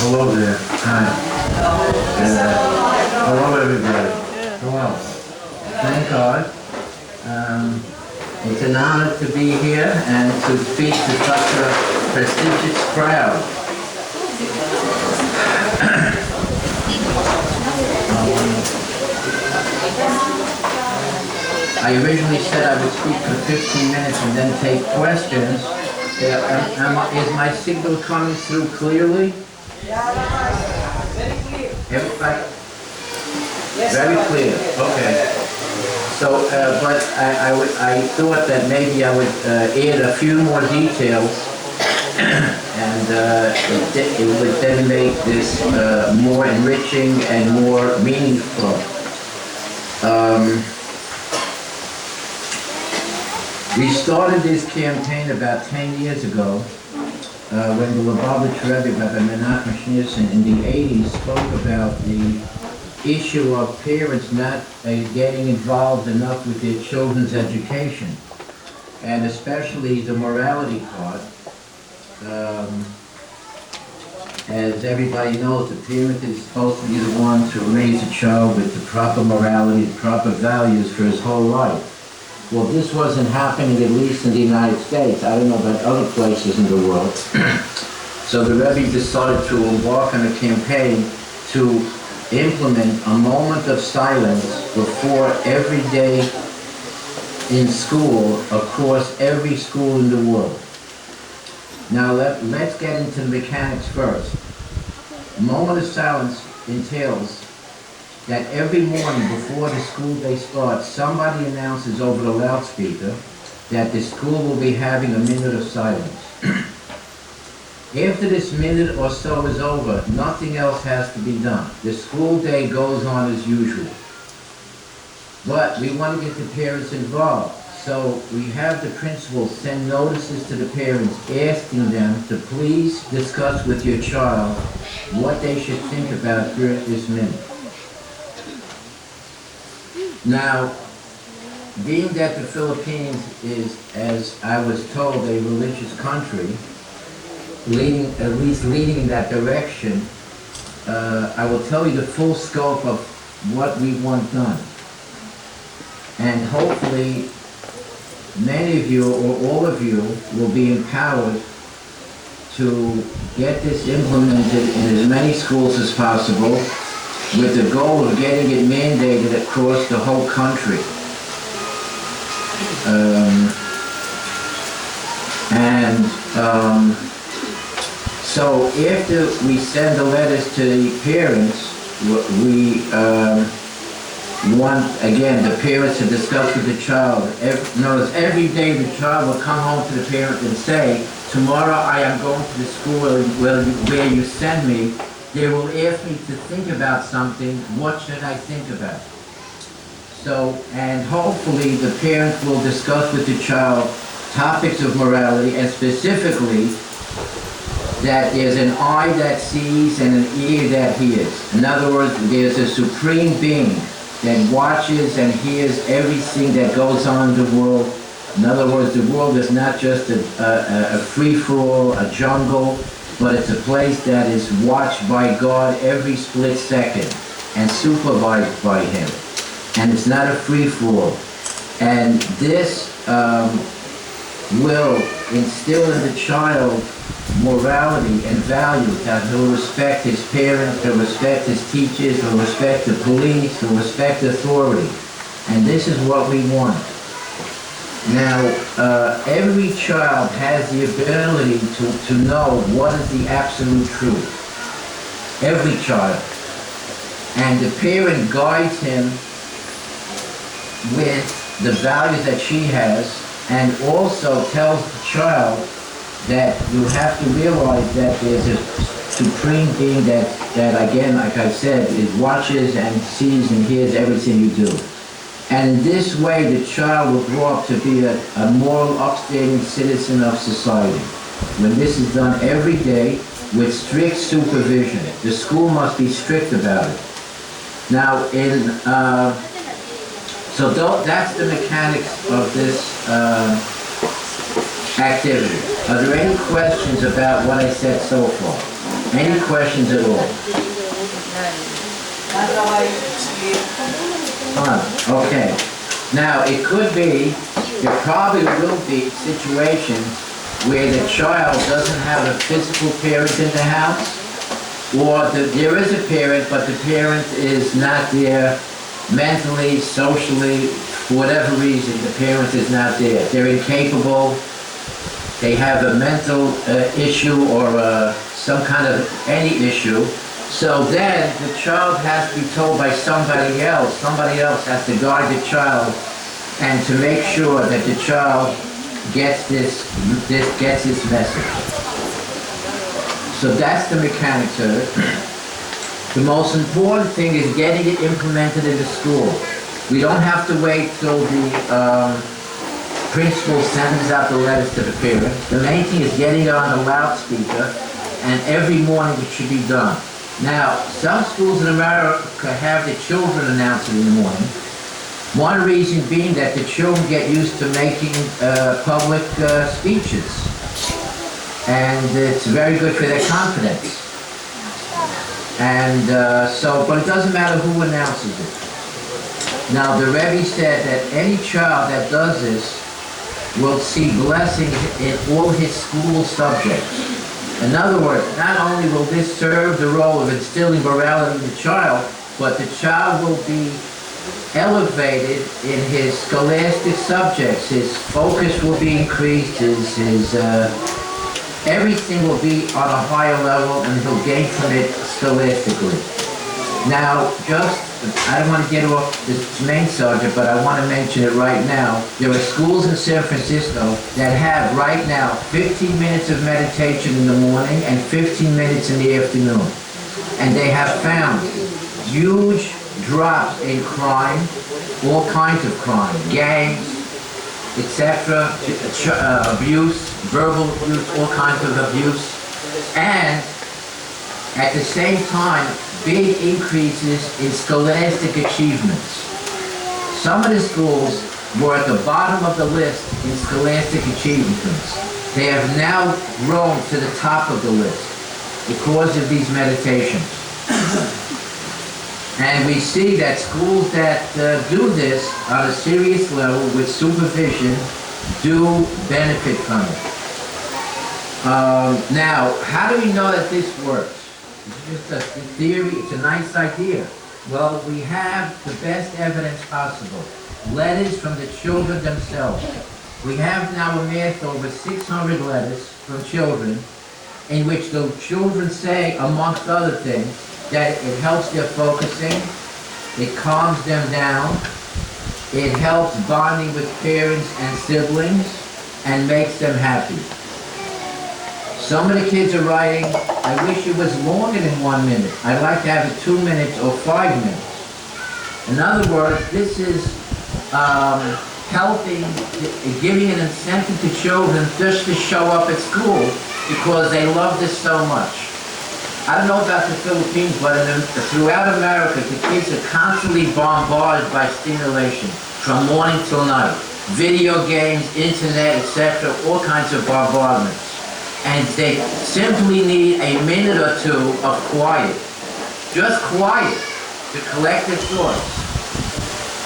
Hello there. Hi. Hello, everybody. Hello. Thank God. It's an honor to be here and to speak to such a prestigious crowd. I originally said I would speak for 15 minutes and then take questions. Is my signal coming through clearly? Everybody? Very clear. Okay. So, but I thought that maybe I would add a few more details, and it would then make this more enriching and more meaningful. We started this campaign about 10 years ago when the Lubavitch Rebbe, Rabbi Menachem Schneerson, in the 80s spoke about the issue of parents not getting involved enough with their children's education, and especially the morality part. As everybody knows, the parent is supposed to be the one to raise a child with the proper morality, the proper values for his whole life. Well, this wasn't happening, at least in the United States. I don't know about other places in the world. So the Rebbe decided to embark on a campaign to implement a moment of silence before every day in school, across every school in the world. Now let's get into the mechanics first. A moment of silence entails that every morning before the school day starts, somebody announces over the loudspeaker that the school will be having a minute of silence. After this minute or so is over, nothing else has to be done. The school day goes on as usual. But we want to get the parents involved. So we have the principals send notices to the parents asking them to please discuss with your child what they should think about during this minute. Now, being that the Philippines is, as I was told, a religious country, at least leading in that direction, I will tell you the full scope of what we want done. And hopefully, many of you or all of you will be empowered to get this implemented in as many schools as possible, with the goal of getting it mandated across the whole country. So after we send the letters to the parents, we want, again, the parents to discuss with the child. Notice every day the child will come home to the parent and say, tomorrow I am going to the school where you send me. They will ask me to think about something. What should I think about? So, and hopefully the parents will discuss with the child topics of morality, and specifically that there's an eye that sees and an ear that hears. In other words, there's a supreme being that watches and hears everything that goes on in the world. In other words, the world is not just a free-for-all, a jungle, but it's a place that is watched by God every split second and supervised by Him. And it's not a free-for-all. And this will instill in the child morality and values, that he'll respect his parents, he'll respect his teachers, he'll respect the police, he'll respect authority. And this is what we want. Now, every child has the ability to know what is the absolute truth. Every child. And the parent guides him with the values that she has, and also tells the child that you have to realize that there's a supreme being that again, like I said, it watches and sees and hears everything you do. And in this way, the child will grow up to be a moral, upstanding citizen of society. When this is done every day with strict supervision, the school must be strict about it. Now, that's the mechanics of this activity. Are there any questions about what I said so far? Any questions at all? Okay. Now, it could be, there probably will be situations where the child doesn't have a physical parent in the house, or there is a parent, but the parent is not there mentally, socially, for whatever reason, the parent is not there. They're incapable, they have a mental issue or some kind of any issue. So then the child has to be told by somebody else has to guide the child and to make sure that the child gets this message. So that's the mechanics of it. The most important thing is getting it implemented in the school. We don't have to wait till the principal sends out the letters to the parents. The main thing is getting it on the loudspeaker, and every morning it should be done. Now, some schools in America have the children announce it in the morning. One reason being that the children get used to making public speeches. And it's very good for their confidence. And but it doesn't matter who announces it. Now, the Rebbe said that any child that does this will see blessings in all his school subjects. In other words, not only will this serve the role of instilling morality in the child, but the child will be elevated in his scholastic subjects. His focus will be increased, his everything will be on a higher level, and he'll gain from it scholastically. Now, I don't want to get off this main subject, but I want to mention it right now. There are schools in San Francisco that have right now 15 minutes of meditation in the morning and 15 minutes in the afternoon. And they have found huge drops in crime, all kinds of crime, gangs, etc., abuse, verbal abuse, all kinds of abuse, and at the same time, big increases in scholastic achievements. Some of the schools were at the bottom of the list in scholastic achievements. They have now grown to the top of the list because of these meditations. And we see that schools that do this on a serious level with supervision do benefit from it. Now, how do we know that this works? It's just a theory, it's a nice idea. Well, we have the best evidence possible. Letters from the children themselves. We have now amassed over 600 letters from children in which the children say, amongst other things, that it helps their focusing, it calms them down, it helps bonding with parents and siblings, and makes them happy. Some of the kids are writing, I wish it was longer than 1 minute. I'd like to have it 2 minutes or 5 minutes. In other words, this is helping, giving an incentive to children just to show up at school because they love this so much. I don't know about the Philippines, but throughout America, the kids are constantly bombarded by stimulation from morning till night. Video games, internet, etc., all kinds of bombardments. And they simply need a minute or two of quiet. Just quiet to collect their thoughts.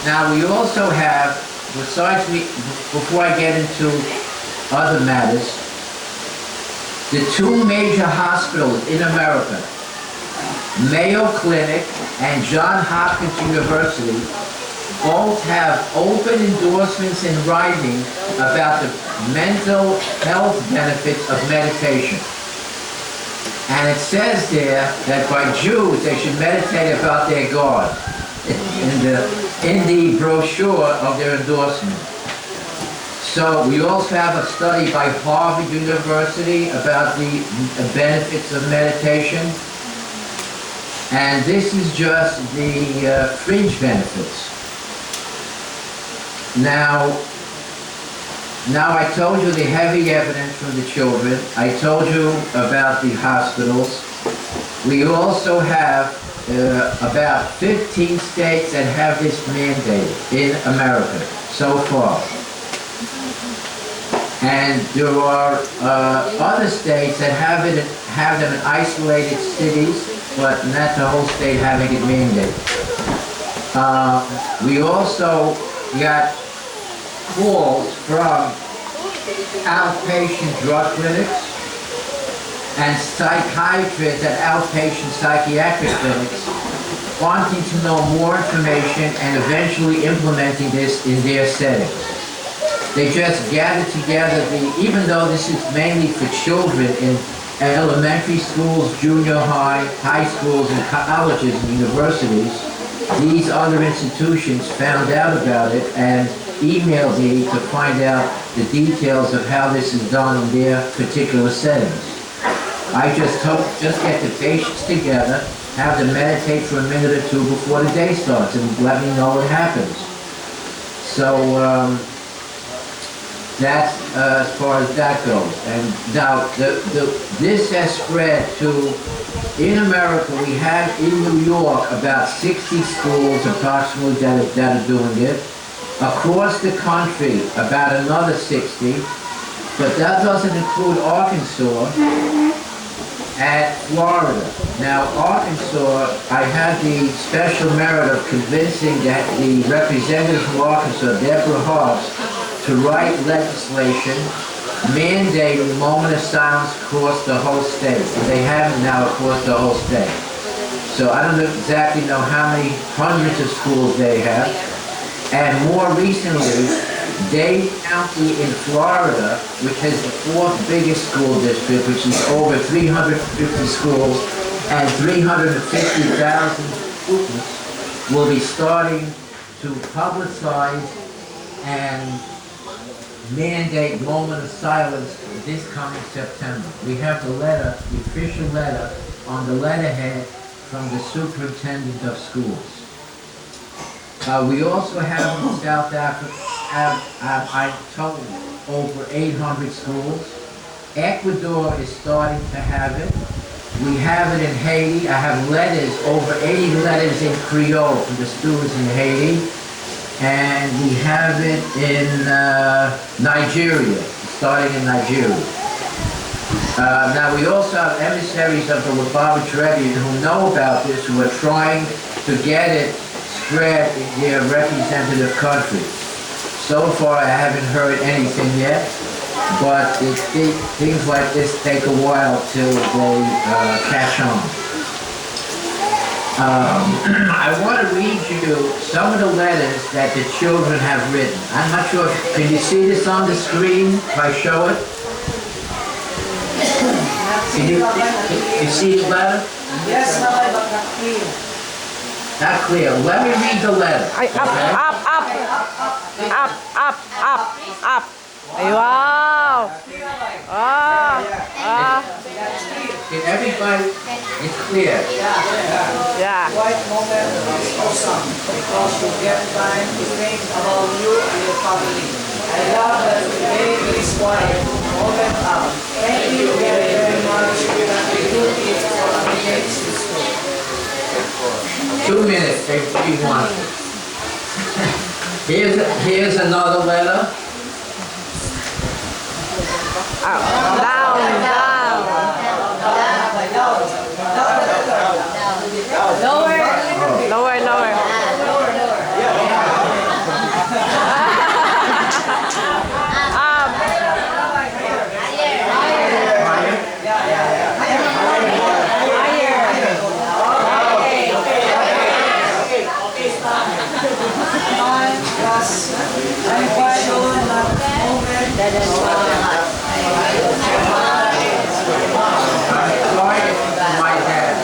Now we also have, before I get into other matters, the two major hospitals in America, Mayo Clinic and Johns Hopkins University, both have open endorsements in writing about the mental health benefits of meditation. And it says there that by Jews they should meditate about their God in the brochure of their endorsement. So we also have a study by Harvard University about the benefits of meditation. And this is just the fringe benefits. Now I told you the heavy evidence from the children. I told you about the hospitals. We also have about 15 states that have this mandate in America so far. And there are other states that have them in isolated cities, but not the whole state having it mandated. We also got calls from outpatient drug clinics and psychiatrists at outpatient psychiatric clinics wanting to know more information and eventually implementing this in their settings. They just gathered together, even though this is mainly for children in elementary schools, junior high, high schools, and colleges and universities, these other institutions found out about it and emailed me to find out the details of how this is done in their particular settings. I just get the patients together, have them meditate for a minute or two before the day starts, and let me know what happens. So that's as far as that goes. And now this has spread to, in America, we have in New York about 60 schools approximately that are doing it. Across the country, about another 60, but that doesn't include Arkansas and Florida. Now, Arkansas, I had the special merit of convincing the representative from Arkansas, Deborah Hobbs, to write legislation mandating moment of silence across the whole state. And they have it now across the whole state. So I don't exactly know how many hundreds of schools they have. And more recently, Dade County in Florida, which has the fourth biggest school district, which is over 350 schools and 350,000 students, will be starting to publicize and mandate moment of silence this coming September. We have the letter, the official letter, on the letterhead from the superintendent of schools. We also have in South Africa, I told over 800 schools. Ecuador is starting to have it. We have it in Haiti. I have letters, over 80 letters in Creole from the students in Haiti. And we have it in Nigeria, starting in Nigeria. Now we also have emissaries of the Lubavitch Rebbe who know about this, who are trying to get it spread in their representative country. So far I haven't heard anything yet, but things like this take a while till they catch on. I want to read you some of the letters that the children have written. I'm not sure, can you see this on the screen if I show it? Can you see the letter? Yes, Rabbi, but not clear. Not clear. Let me read the letter. Ay, up. Ay, wow. Can everybody, it's clear. Yeah. Quiet moment is awesome because you get time to think about you and your family. I love that today is quiet moment out. Thank you very, very much that you do it for against the school. 2 minutes, if you want. Here's another letter. Down. Lower. I'm quite sure that moment My dad.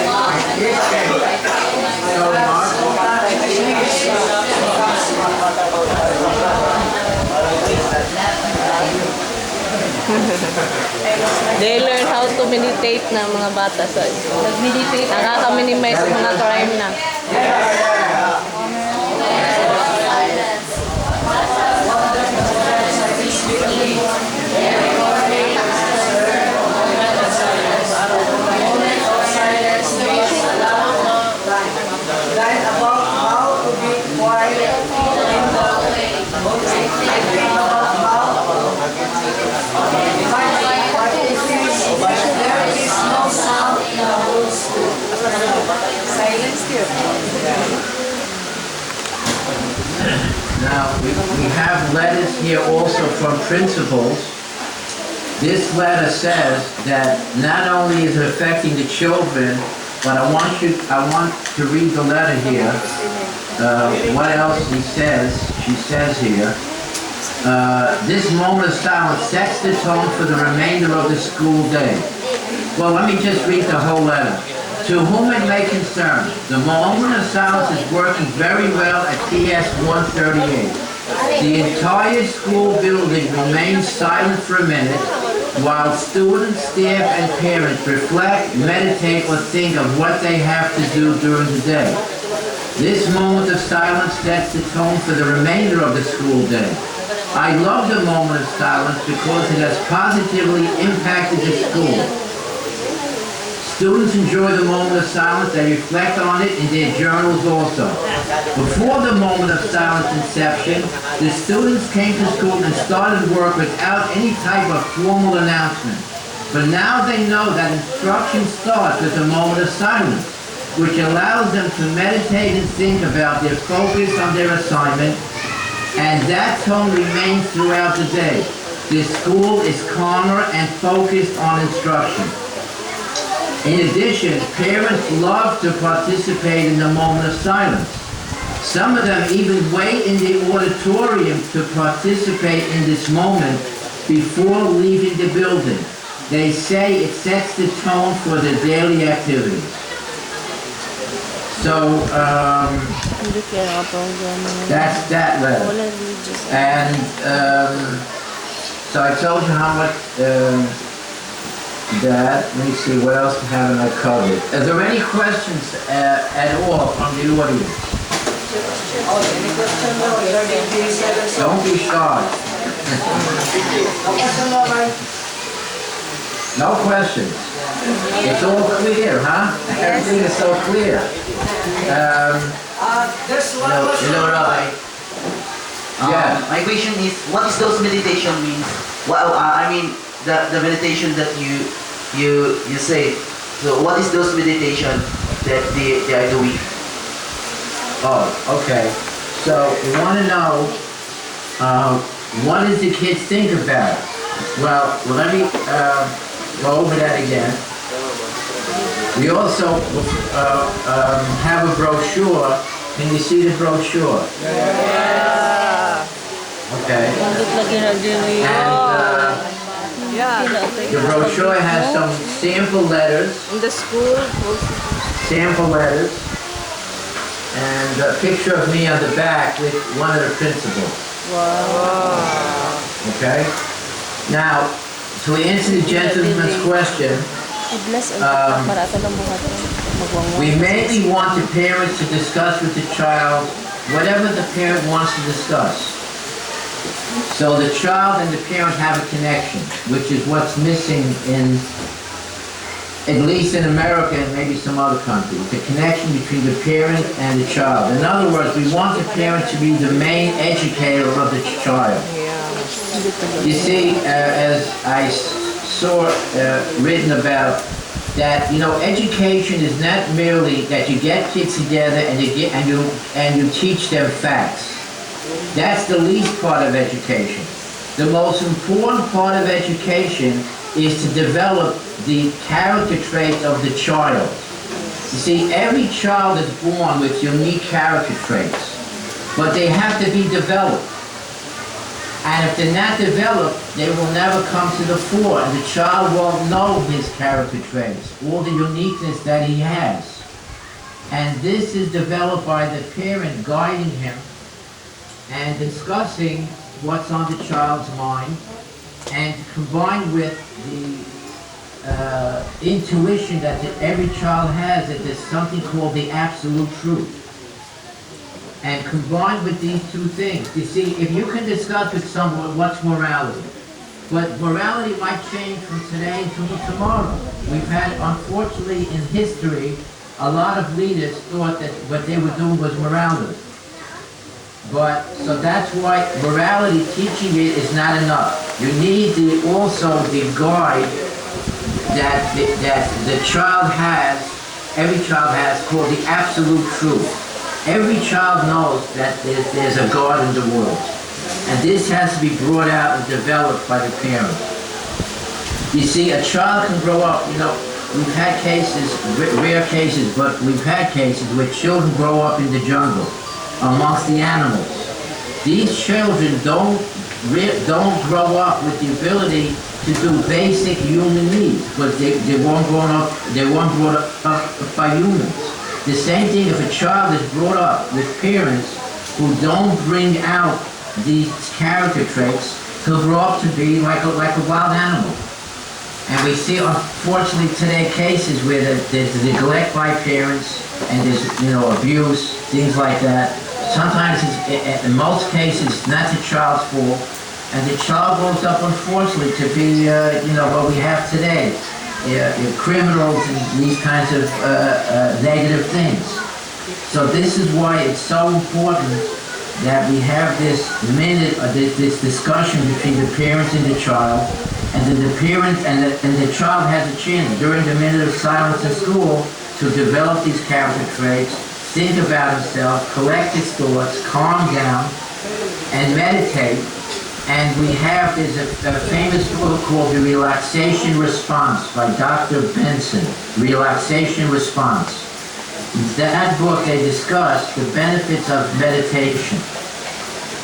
I did say so They learn how to meditate na mga bata sa nag-meditate. Nakaka-minimize mga crime na. Learn about how to be quiet in the about how Now, we have letters here also from principals. This letter says that not only is it affecting the children, but I want to read the letter here. What else she says here. This moment of silence sets the tone for the remainder of the school day. Well, let me just read the whole letter. To whom it may concern, the moment of silence is working very well at PS 138. The entire school building remains silent for a minute while students, staff, and parents reflect, meditate, or think of what they have to do during the day. This moment of silence sets the tone for the remainder of the school day. I love the moment of silence because it has positively impacted the school. Students enjoy the moment of silence, they reflect on it in their journals also. Before the moment of silence inception, the students came to school and started work without any type of formal announcement. But now they know that instruction starts with a moment of silence, which allows them to meditate and think about their focus on their assignment, and that tone remains throughout the day. The school is calmer and focused on instruction. In addition, parents love to participate in the moment of silence. Some of them even wait in the auditorium to participate in this moment before leaving the building. They say it sets the tone for the daily activities. So, that's that letter. And so I told you how much that. Let me see, what else haven't I covered? Are there any questions at all from the audience? Any questions? Don't be shy. No questions. It's all clear, huh? Everything is so clear. There's one question. Hello, Rabbi. Yeah. My question is, what is those meditation means? Well, I mean, the meditation that you say. So, what is those meditation that they are doing? Oh, okay. So, we want to know, what does the kids think about? Well, let me go over that again. We also have a brochure. Can you see the brochure? Yeah. Okay. And the brochure has some sample letters. In the school. Sample letters. And a picture of me on the back with one of the principals. Wow. Okay? Now, to answer the gentleman's question, we mainly want the parents to discuss with the child whatever the parent wants to discuss. So the child and the parent have a connection, which is what's missing in, at least in America and maybe some other countries, the connection between the parent and the child. In other words, we want the parent to be the main educator of the child. You see, as I saw written about, that education is not merely that you get kids together and you teach them facts. That's the least part of education. The most important part of education is to develop the character traits of the child. You see, every child is born with unique character traits, but they have to be developed. And if they're not developed, they will never come to the fore, and the child won't know his character traits, all the uniqueness that he has. And this is developed by the parent guiding him and discussing what's on the child's mind, and combined with the intuition that every child has that there's something called the absolute truth. And combined with these two things, you see, if you can discuss with someone what's morality, but morality might change from today to tomorrow. We've had, unfortunately, in history, a lot of leaders thought that what they were doing was morality. But, so that's why morality, teaching it is not enough. You need also the guide that the child has, every child has, called the absolute truth. Every child knows that there's a God in the world. And this has to be brought out and developed by the parents. You see, a child can grow up, we've had cases, rare cases, but we've had cases where children grow up in the jungle amongst the animals. These children don't grow up with the ability to do basic human needs because they weren't brought up by humans. The same thing if a child is brought up with parents who don't bring out these character traits, he'll grow up to be like a wild animal. And we see, unfortunately, today cases where there's neglect by parents and there's, abuse, things like that. Sometimes, in most cases, it's not the child's fault. And the child grows up, unfortunately, to be, what we have today. Criminals and these kinds of negative things. So this is why it's so important that we have this this discussion between the parents and the child, and then the parents and the child has a chance during the minute of silence in school to develop these character traits, think about himself, collect his thoughts, calm down, and meditate. And there's a famous book called The Relaxation Response by Dr. Benson, Relaxation Response. In that book, they discuss the benefits of meditation.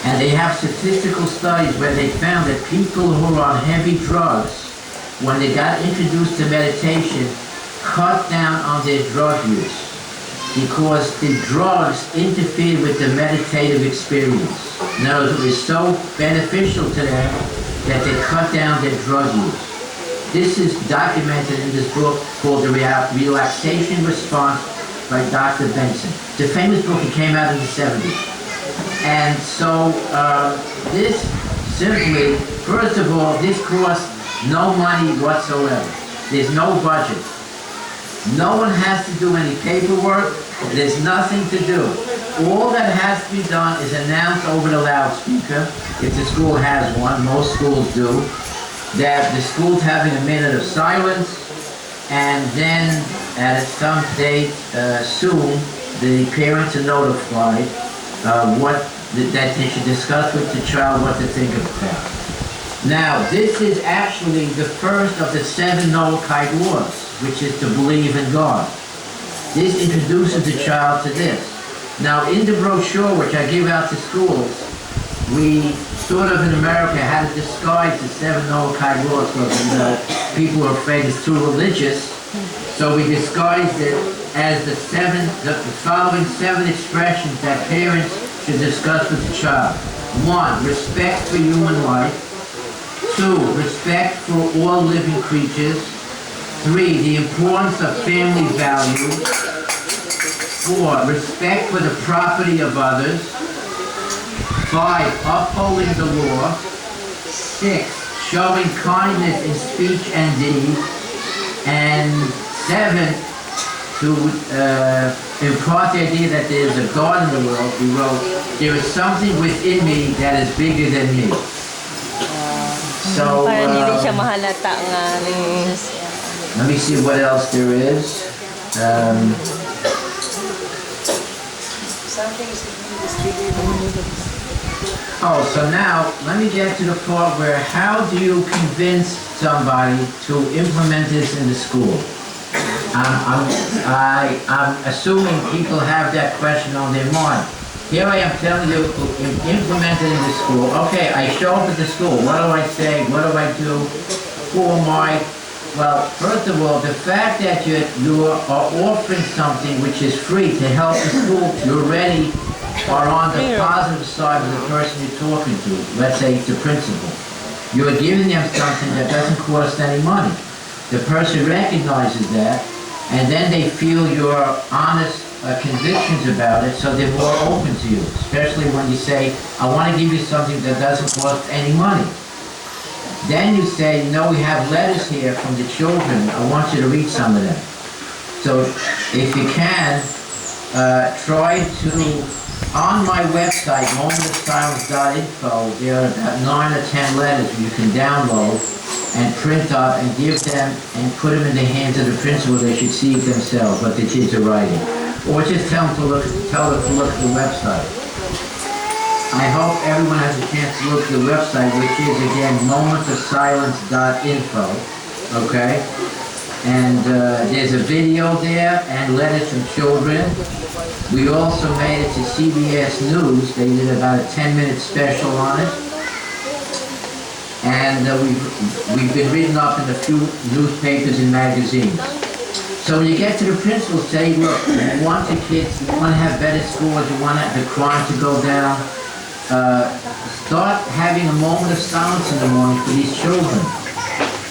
And they have statistical studies where they found that people who are on heavy drugs, when they got introduced to meditation, cut down on their drug use because the drugs interfered with the meditative experience. In other words, it was so beneficial to them that they cut down their drug use. This is documented in this book called The Relaxation Response by Dr. Benson. It's a famous book. It came out in the 70s. And so this simply, first of all, this costs no money whatsoever. There's no budget. No one has to do any paperwork. There's nothing to do. All that has to be done is announce over the loudspeaker, if the school has one, most schools do, that the school's having a minute of silence, and then at some date soon, the parents are notified that they should discuss with the child what to think about. Now, this is actually the first of the 7 Noahide laws, which is to believe in God. This introduces the child to this. Now, in the brochure, which I give out to schools, we sort of in America had to disguise the 7 Noahide laws because people are afraid it's too religious. So we disguised it as the following 7 expressions that parents should discuss with the child. 1, respect for human life. 2, respect for all living creatures. 3, the importance of family values. 4, respect for the property of others. 5, upholding the law. 6, showing kindness in speech and deed. And 7, to impart the idea that there is a God in the world. We wrote, there is something within me that is bigger than me. So, para hindi siya mahalata nga. let me see what else there is. So now, let me get to the part where how do you convince somebody to implement this in the school? I'm assuming people have that question on their mind. Here I am telling you, implement it in the school. Okay, I show up at the school. What do I say? What do I do? Who am I? Well, first of all, the fact that you are offering something which is free to help the school, you already are on the positive side of the person you're talking to. Let's say it's the principal. You are giving them something that doesn't cost any money. The person recognizes that, and then they feel your honest convictions about it, so they're more open to you, especially when you say, I want to give you something that doesn't cost any money. Then you say, we have letters here from the children. I want you to read some of them. So if you can, try to, on my website, momentofsilence.info, there are about 9 or 10 letters you can download and print up and give them and put them in the hands of the principal. They should see it themselves, what the kids are writing. Or just tell them to look at the website. I hope everyone has a chance to look at the website, which is again momentsofsilence.info. Okay? And there's a video there and letters from children. We also made it to CBS News. They did about a 10-minute special on it. And we've been written up in a few newspapers and magazines. So when you get to the principal, say, look, you want the kids, you want to have better scores, you want the crime to go down, start having a moment of silence in the morning for these children.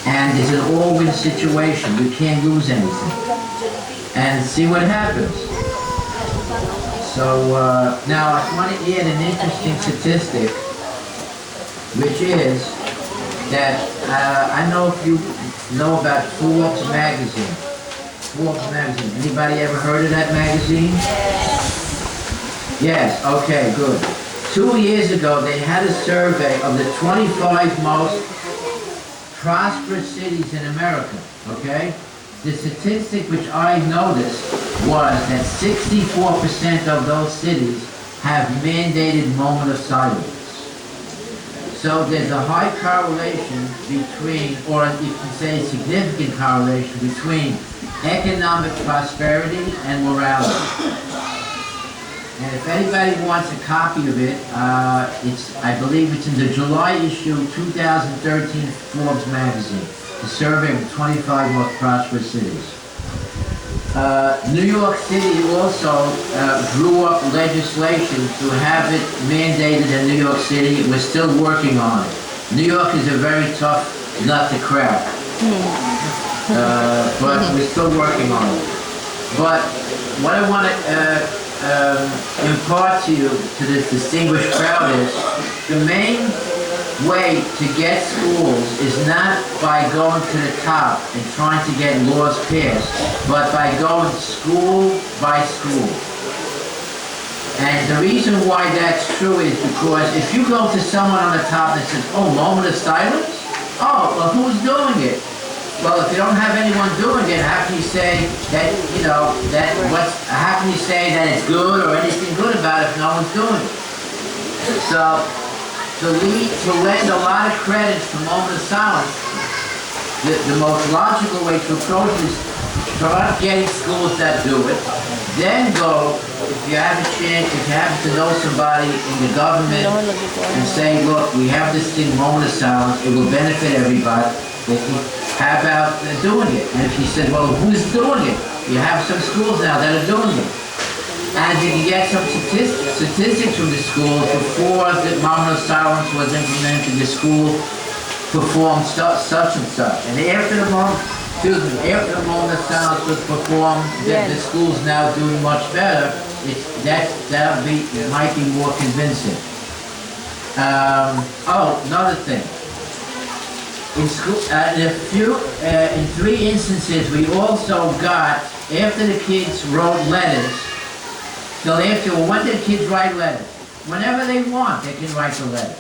And it's an all-win situation. We can't lose anything. And see what happens. So now I want to add an interesting statistic, which is that I know if you know about Forbes magazine. Forbes magazine. Anybody ever heard of that magazine? Yes. Okay, good. 2 years ago, they had a survey of the 25 most prosperous cities in America, okay? The statistic which I noticed was that 64% of those cities have mandated moment of silence. So there's a high correlation between, or you can say significant correlation between economic prosperity and morality. And if anybody wants a copy of it, I believe it's in the July issue 2013 Forbes magazine, the survey of the 25 most prosperous cities. New York City also drew up legislation to have it mandated in New York City. We're still working on it. New York is a very tough nut to crack, but we're still working on it. But what I want to impart to you, to this distinguished crowd, is the main way to get schools is not by going to the top and trying to get laws passed, but by going school by school. And the reason why that's true is because if you go to someone on the top that says, oh, moment of silence? Oh, well, who's doing it? Well, if you don't have anyone doing it, how can you say that, how can you say that it's good or anything good about it if no one's doing it? So, to lend a lot of credit to moment of silence, the most logical way to approach is start getting schools that do it, then go, if you have a chance, if you happen to know somebody in the government, and say, look, we have this thing, moment of silence, it will benefit everybody. How about doing it? And if you said, well, who's doing it? You have some schools now that are doing it. And you can get some statistics from the schools before the moment of silence was implemented, the school performed such and such. And after the moment of silence was performed, the school's now doing much better. It might be more convincing. Another thing. In school, in 3 instances, we also got, after the kids wrote letters, they'll ask you, well, when did kids write letters? Whenever they want, they can write the letters.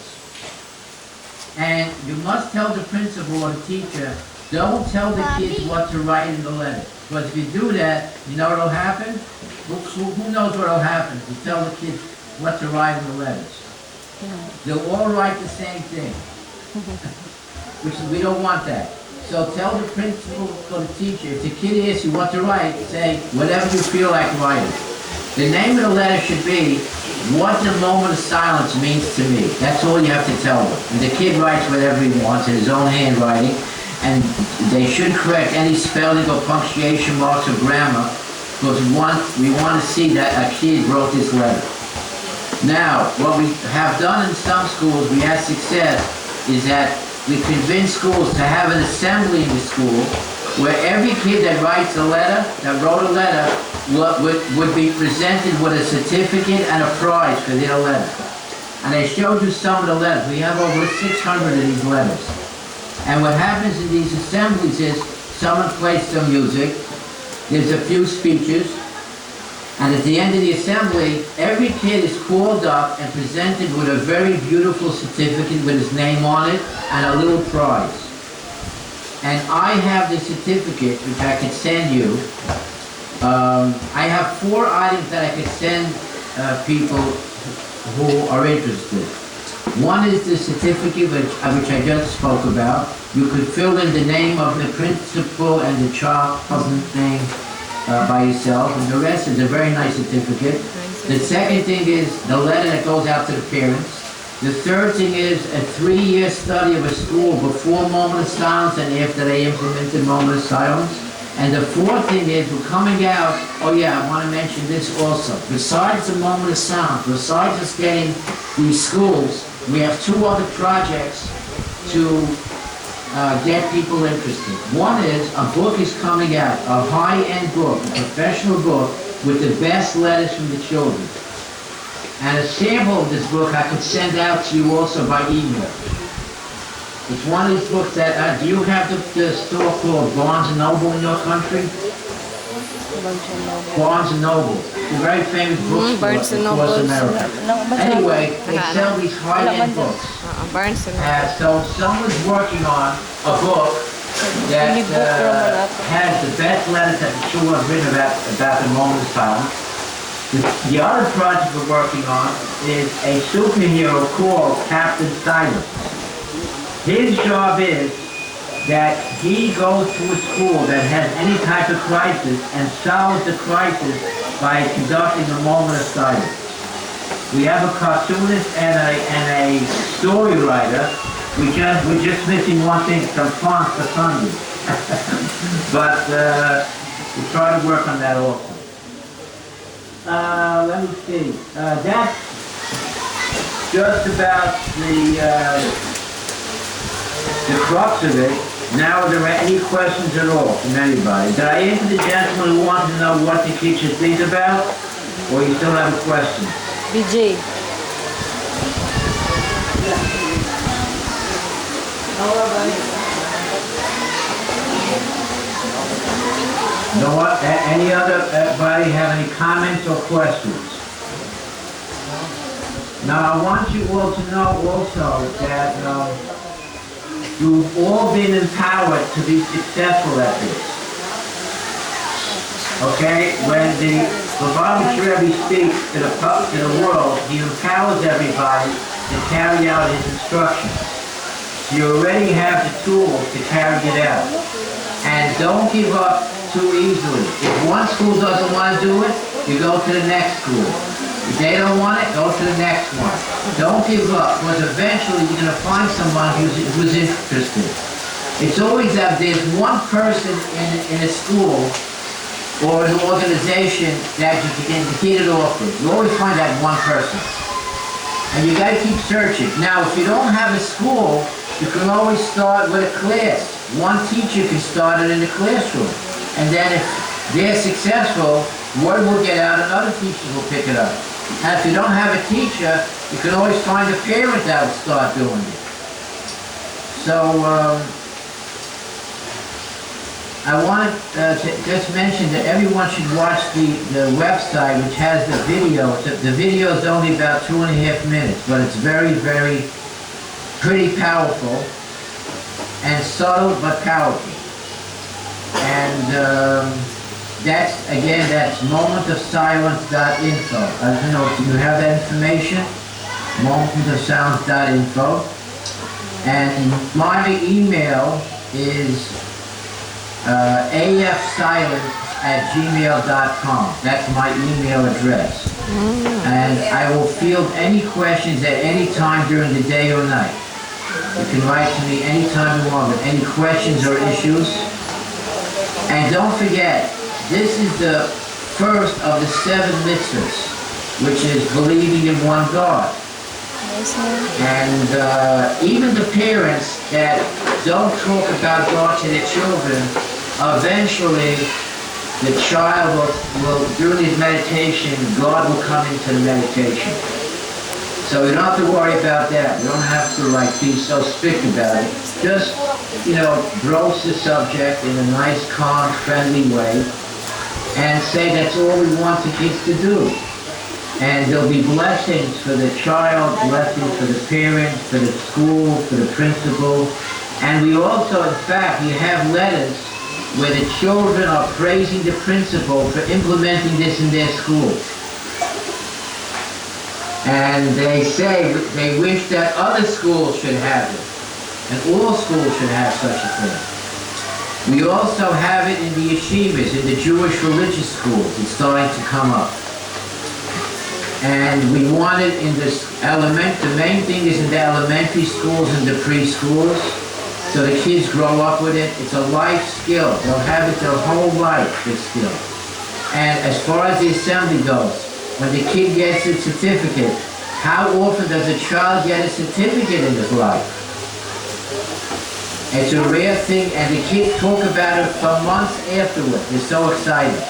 And you must tell the principal or the teacher, don't tell the kids what to write in the letter. Because if you do that, you know what will happen? Who knows what will happen if you tell the kids what to write in the letters? They'll all write the same thing. Which we don't want that. So tell the principal or the teacher, if the kid asks you what to write, say whatever you feel like writing. The name of the letter should be, what the moment of silence means to me. That's all you have to tell them. And the kid writes whatever he wants in his own handwriting, and they should correct any spelling or punctuation marks or grammar, because we want to see that a kid wrote this letter. Now, what we have done in some schools, we had success, is that we convince schools to have an assembly in the school where every kid that writes a letter, that wrote a letter, would be presented with a certificate and a prize for their letter. And I showed you some of the letters. We have over 600 of these letters. And what happens in these assemblies is someone plays some music, there's a few speeches, and at the end of the assembly, every kid is called up and presented with a very beautiful certificate with his name on it and a little prize. And I have the certificate, which I can send you. I have 4 items that I could send people who are interested. One is the certificate, which I just spoke about. You could fill in the name of the principal and the child's name by yourself, and the rest is a very nice certificate. The second thing is the letter that goes out to the parents. The third thing is a 3-year study of a school before moment of silence and after they implemented moment of silence. And the fourth thing is we're coming out, oh yeah, I want to mention this also. Besides the moment of silence, besides us getting these schools, we have 2 other projects to get people interested. One is a book is coming out, a high-end book, a professional book with the best letters from the children. And a sample of this book I could send out to you also by email. It's one of these books that, do you have the store called Barnes & Noble in your country? Barnes & Noble. It's a very famous bookstore across America. Anyway, they sell these high-end books. So someone's working on a book that has the best letters that the children have written about the moment of silence. The other project we're working on is a superhero called Captain Silence. His job is that he goes to a school that has any type of crisis and solves the crisis by conducting a moment of silence. We have a cartoonist and a story writer. We're just missing one thing, some fonts for Sunday. But we try to work on that also. Let me see. That's just about the crux of it. Now, are there any questions at all from anybody? Did I answer the gentleman who wanted to know what the teacher thinks about? Or you still have a question? BJ. No what? Any anybody have any comments or questions? Now, I want you all to know also that you've all been empowered to be successful at this. Okay? When the Rebbe speaks to the world, he empowers everybody to carry out his instructions. You already have the tools to carry it out. And don't give up too easily. If one school doesn't want to do it, you go to the next school. If they don't want it, go to the next one. Don't give up, because eventually you're going to find someone who's interested. It's always that there's one person in a school or an organization that you can hit it off with. You always find that one person. And you got to keep searching. Now, if you don't have a school, you can always start with a class. One teacher can start it in the classroom. And then if they're successful, word will get out and other teachers will pick it up. And if you don't have a teacher, you can always find a parent that will start doing it. So, I want to just mention that everyone should watch the website, which has the video. The video is only about 2.5 minutes, but it's very, very pretty powerful and subtle but powerful. And that's momentofsilence.info. I don't know if you have that information, momentofsilence.info. And my email is afsilence@gmail.com. That's my email address. And I will field any questions at any time during the day or night. You can write to me anytime you want with any questions or issues. And don't forget, this is the first of the 7 mitzvahs, which is believing in one God. And even the parents that don't talk about God to their children, eventually the child will during his meditation, God will come into the meditation. So you don't have to worry about that. You don't have to be so strict about it. Just, broach the subject in a nice, calm, friendly way and say that's all we want the kids to do. And there'll be blessings for the child, blessings for the parents, for the school, for the principal. And we also, in fact, you have letters where the children are praising the principal for implementing this in their school. And they say they wish that other schools should have it, and all schools should have such a thing. We also have it in the yeshivas, in the Jewish religious schools. It's starting to come up. And we want it in this the main thing is in the elementary schools and the preschools, so the kids grow up with it. It's a life skill. They'll have it their whole life, this skill. And as far as the assembly goes, when the kid gets a certificate, how often does a child get a certificate in his life? It's a rare thing, and the kids talk about it for months afterward. They're so excited.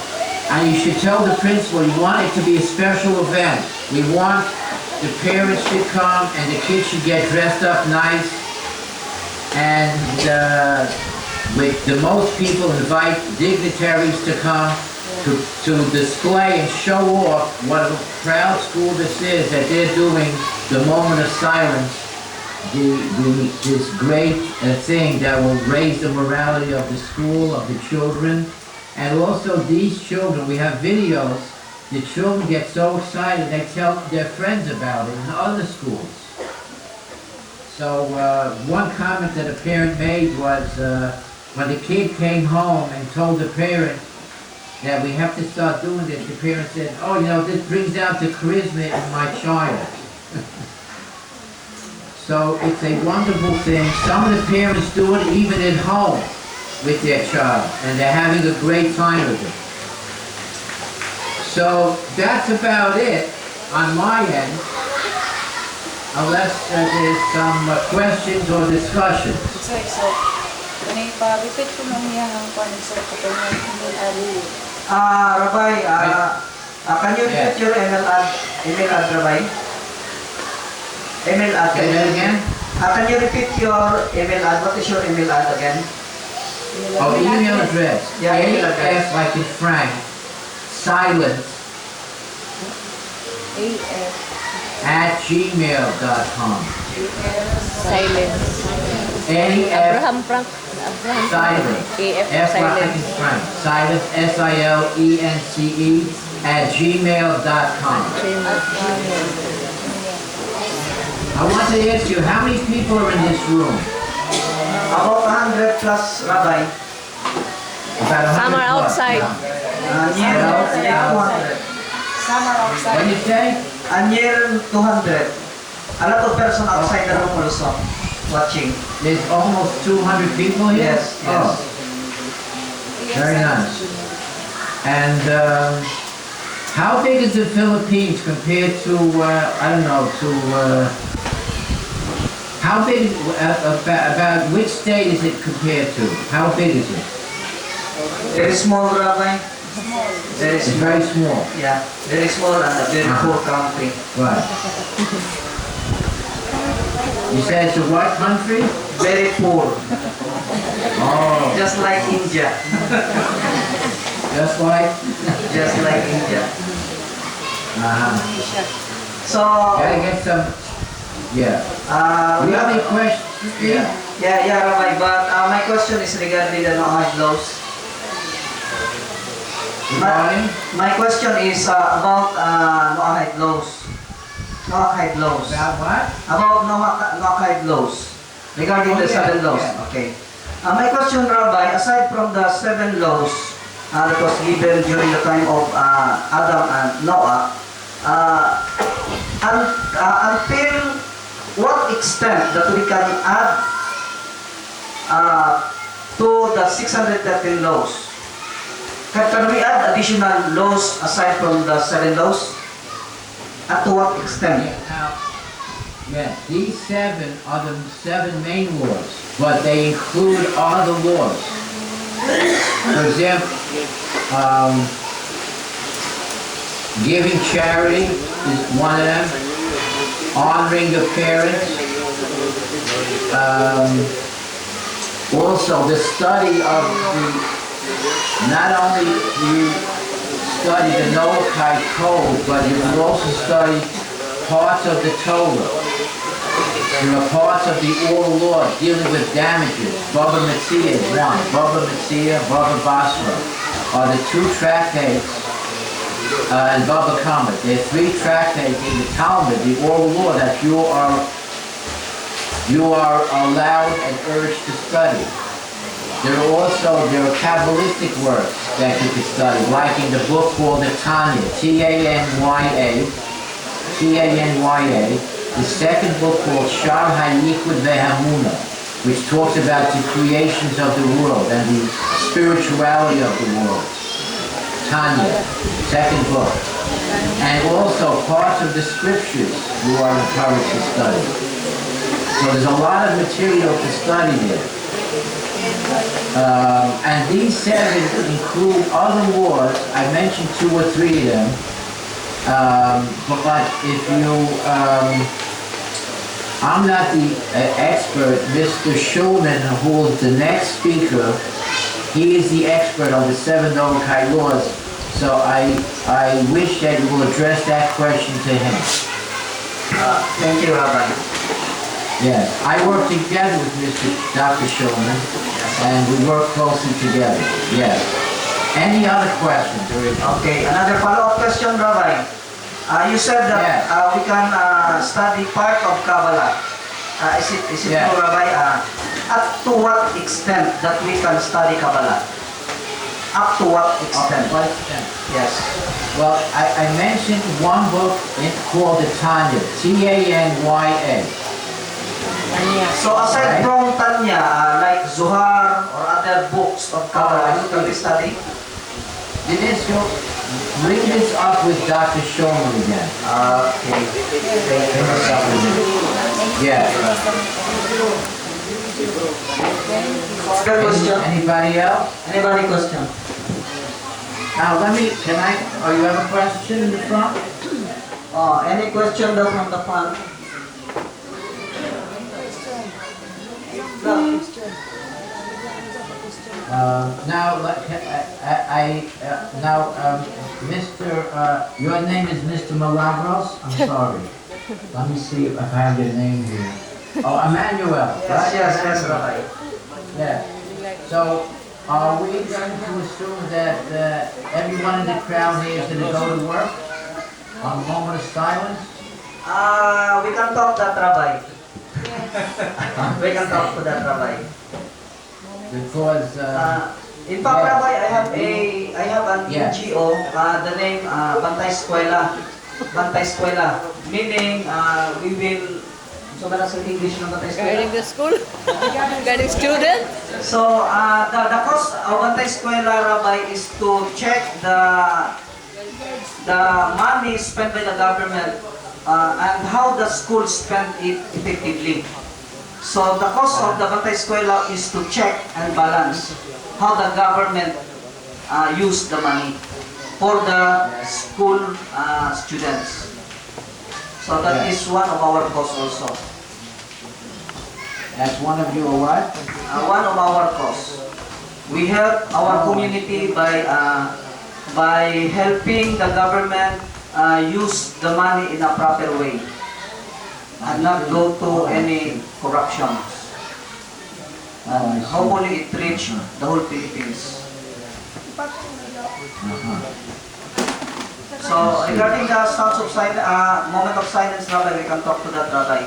And you should tell the principal you want it to be a special event. We want the parents should come, and the kids should get dressed up nice. And with the most people, invite dignitaries to come to display and show off what a proud school this is, that they're doing the moment of silence, this great thing that will raise the morality of the school, of the children. And also these children, we have videos, the children get so excited they tell their friends about it in other schools. So one comment that a parent made was when the kid came home and told the parent that we have to start doing this, the parent said, oh, you know, this brings out the charisma in my child. So it's a wonderful thing. Some of the parents do it even at home with their child, and they're having a great time with it. So that's about it on my end, unless there's some questions or discussions. Rabbi, can you repeat your email ad, Rabbi? Email ad. Say that again? Can you repeat your email ad? What is your email ad again? Oh, email address. Yeah, email address. AF, like in Frank, silence @gmail.com. Silence. AF, Abraham Frank. silence. AF F like in silence. Frank, silence, SILENCE @gmail.com. I want to ask you, how many people are in this room? About 100 plus, Rabbi. About 100 Some are plus. outside. Near 200. Some are outside. What did you say? Near 200. A lot of person outside the room also watching. There's almost 200 people here? Yes, yes. Oh, very nice. And how big is the Philippines compared to, I don't know, how big, about which state is it compared to? How big is it? Very small, Rabbi. Very It's small. very small. Yeah, very small and a very poor country. Right. You said it's a what country? Very poor. Oh, Just like India. just like? Just like India. Uh-huh. So, Gotta get some, yeah. Do you have any questions? yeah, Rabbi, but my question is regarding the Noahide laws. Regarding? My question is about Noahide laws. Noahide laws. About what? About Noahide laws. Regarding the 7 laws. yeah. Okay. My question, Rabbi, aside from the 7 laws that was given during the time of Adam and Noah, until what extent that we can add to the 613 laws? Can we add additional laws aside from the 7 laws? And to what extent? Yeah, these 7 are the 7 main laws, but they include other laws. For example, giving charity is one of them. Honoring the parents. Also, the study of not only do you study the Noahide code, but you will also study parts of the Toda. So There are parts of the oral law dealing with damages. Baba Metzia is one. Baba Metzia, Baba Basra are the two tractates, and Baba Kama. There are three tractates in the Talmud, the oral law, that you are allowed and urged to study. There are Kabbalistic works that you can study, like in the book called the Tanya, Tanya, the second book called Shar HaYikud VeHamuna, which talks about the creations of the world and the spirituality of the world. Tanya, second book. And also parts of the scriptures you are encouraged to study. So there's a lot of material to study there. And these seven include other laws. I mentioned 2 or 3 of them. But if you, I'm not the expert. Mr. Shulman, who is the next speaker, he is the expert on the 7 Noahides laws. So I wish that you will address that question to him. Thank you, Rabbi. Yes, I work together with Dr. Shulman, and we work closely together. Yes. Any other questions? Okay, another follow-up question, Rabbi. You said that we can study part of Kabbalah. Is it true, Rabbi? Up to what extent that we can study Kabbalah? Up to what extent? Yes. Well, I mentioned one book called the Tanya, Tanya. So aside from Tanya, like Zohar or other books of Kabbalah, you can study? Bring this up with Dr. Shulman again. Okay. Yeah. Other question? Anybody else? Anybody question? Now you have a question in the front? Any question though from the front? Mr. Your name is Mr. Malagros? I'm sorry. Let me see if I have your name here. Oh, Emmanuel, right? Yes, Rabbi. Yeah. So, are we going to assume that everyone in the crowd here is going to go to work on a moment of silence? We can talk that, Rabbi. We can talk to that, Rabbi. Because in fact, Rabbi, I have an NGO. The name Bantay Eskwela, meaning we will. So, that's in English ng Bantay Eskwela. Guarding the school? Guarding student? So, the cost of Bantay Eskwela, Rabbi, is to check the money spent by the government and how the school spent it effectively. So, the cost of the Bantay Eskwela is to check and balance how the government used the money for the school students. So that is one of our costs also. That's one of your what? One of our costs. We help our community by helping the government use the money in a proper way and not go to any corruption. And hopefully it reach the whole Philippines. So regarding the sounds of silence, moment of silence, Rabbi, we can talk to that, Rabbi.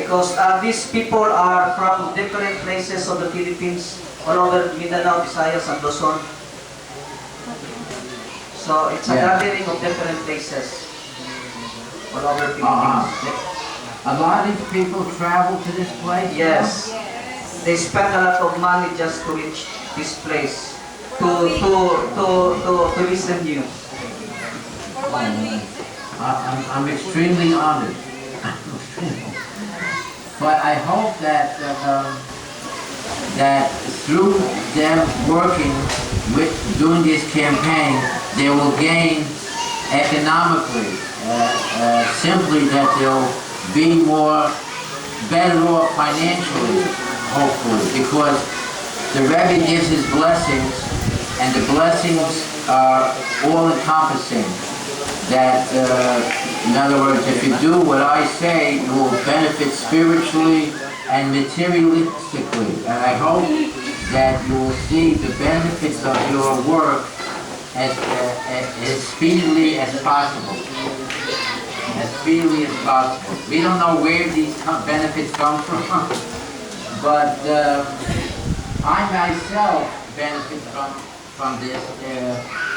Because these people are from different places of the Philippines, all over Mindanao, Visayas, and Luzon. So it's a gathering of different places all over Philippines. A lot of these people travel to this place? Yes. They spend a lot of money just to reach this place, to listen to you. I'm extremely honored. But I hope that that through them working doing this campaign, they will gain economically. Simply that they'll be better off financially, hopefully, because the Rebbe gives his blessings, and the blessings are all-encompassing. that, in other words, if you do what I say, you will benefit spiritually and materialistically. And I hope that you will see the benefits of your work as speedily as possible. As speedily as possible. We don't know where these benefits come from, but I myself benefit from this.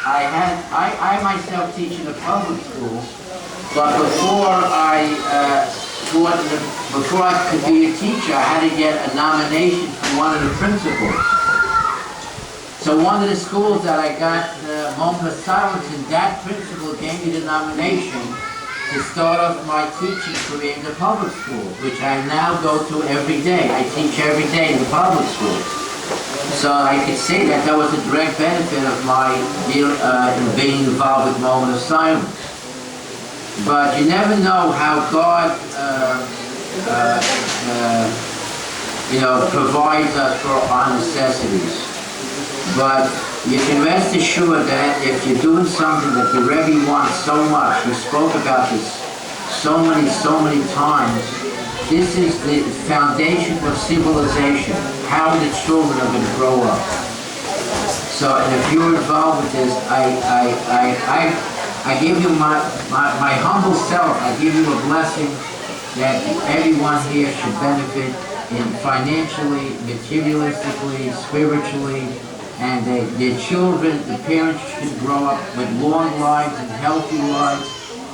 I myself teach in a public school, but before I could be a teacher, I had to get a nomination from one of the principals. So one of the schools that I got moment of silence, and that principal gave me the nomination to start off my teaching career in the public school, which I now go to every day. I teach every day in the public school. So I could say that that was a direct benefit of my being involved with Moment of Silence. But you never know how God, provides us for our necessities. But you can rest assured that if you're doing something that the Rebbe wants so much, we spoke about this so many times, this is the foundation of civilization, how the children are going to grow up. So, and if you're involved with this, I give you my humble self, I give you a blessing that everyone here should benefit in financially, materialistically, spiritually, and their children, the parents should grow up with long lives and healthy lives,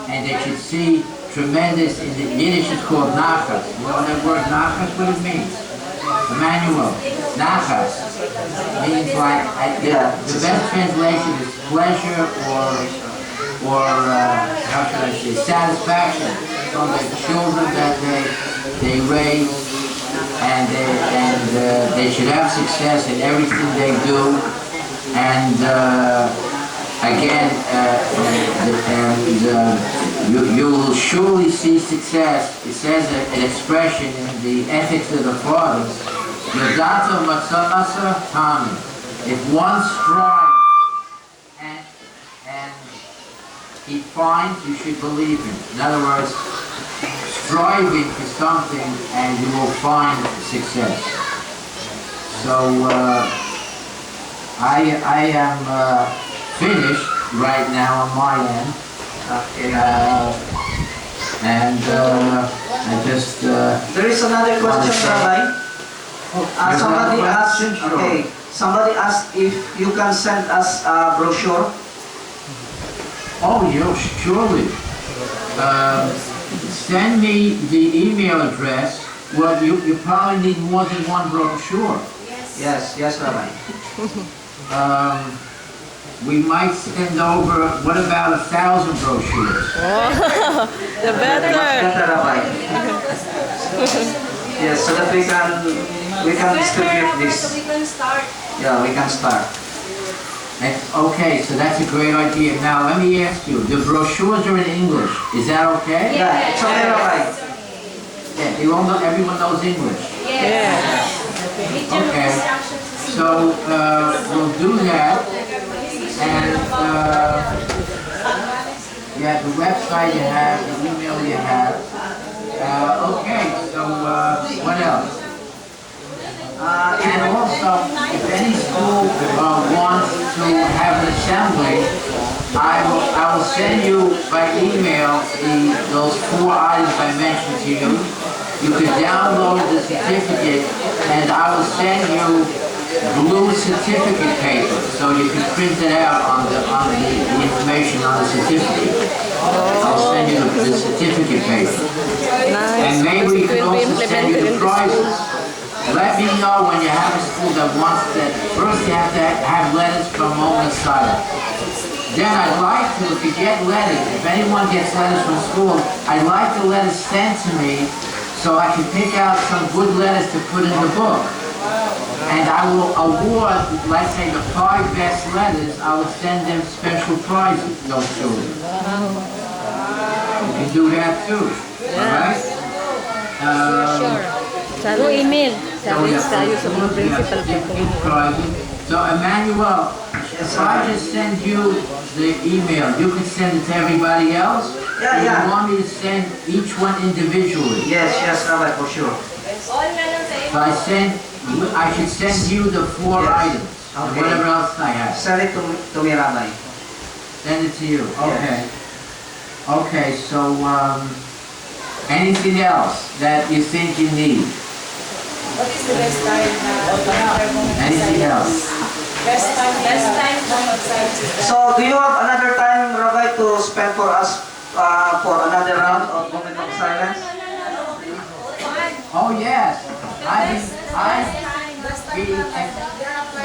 and they should see tremendous, in the Yiddish it's called nachas. You know that word nachas, what it means? Emmanuel, nachas, means like, the best translation is pleasure or how should I say, satisfaction from the children that they raise, and they should have success in everything they do, and again, you will surely see success. It says an expression in the Ethics of the Fathers, Yodato Matzasa Tami. If one strives and he finds, you should believe him. In other words, striving for something and you will find success. So I am finished right now on my end, and I just There is another question, Rabbi. Somebody asked. Okay. Somebody asked if you can send us a brochure. Oh, yeah, surely. Send me the email address. Well, you probably need more than one brochure. Yes, Rabbi. We might send over, what about 1,000 brochures? Oh, the Much better. better, Rabbi. Yes, so that we can distribute this. So we can start. Yeah, we can start. Okay, so that's a great idea. Now, let me ask you, the brochures are in English. Is that okay? Yeah, it's okay, Rabbi. Yeah, everyone knows English. Yeah. Okay, so we'll do that, and the website you have, the email you have. Okay, so what else? And also, if any school wants to have an assembly, I will send you by email those 4 items I mentioned to you. You can download the certificate, and I will send you blue certificate paper, so you can print it out on the information on the certificate. I'll send you the certificate paper. Nice. And maybe we It can will be also send you implemented the in the prizes. schools. Let me know when you have a school that wants that. First you have to have letters from Moment of Silence. Then I'd like to, if you get letters, if anyone gets letters from school, I'd like the letters sent to me so I can pick out some good letters to put in the book. And I will award, let's say, the 5 best letters, I will send them special prizes, those children. You can do that too, alright? Sana email. Challenge tayo sa mga principal po. So Emmanuel, if I just send you the email, you can send it to everybody else? Yeah, Or yeah. you want me to send each one individually? Yes, Rabbi, for sure. So I should send you the 4 Yes. items, and Okay. whatever else I have. Send it to me, Rabbi. Send it to you, okay. Okay, so, anything else that you think you need? What is the best time Anything else? Best time moment silence. So, do you have another time, Rabbi, to spend for us for another round of moment of silence? Oh, yes. I'd be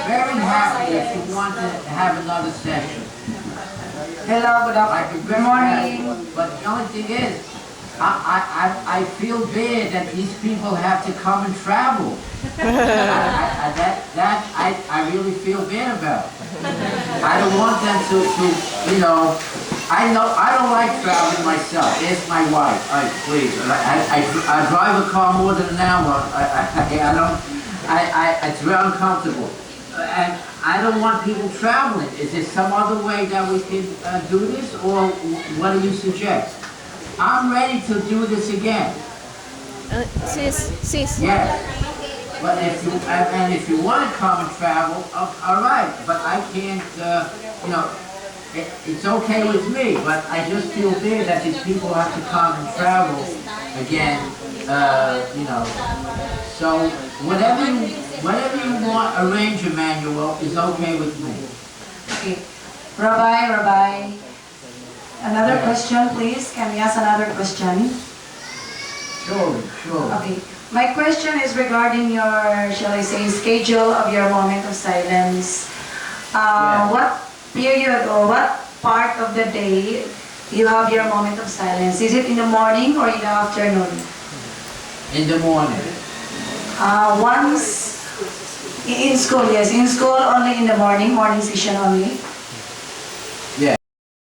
very happy if you want to have another session. Hello, good afternoon. Good morning. But the only thing is, I feel bad that these people have to come and travel. I really feel bad about. I don't want them to, you know, I don't like traveling myself. Ask my wife. Please. I drive a car more than an hour. It's very uncomfortable. And I don't want people traveling. Is there some other way that we can do this, or what do you suggest? I'm ready to do this again. Sis. Yes. But if you want to come and travel, all right. But I can't. You know, it's okay with me. But I just feel bad that these people have to come and travel again. You know. So whatever you want, arrange, Emmanuel, is okay with me. Okay. Rabbi. Another question, please. Can we ask another question? Sure. Okay. My question is regarding your, shall I say, schedule of your moment of silence. Yeah. What period or what part of the day you have your moment of silence? Is it in the morning or in the afternoon? In the morning. Once in school, yes. In school, only in the morning session only.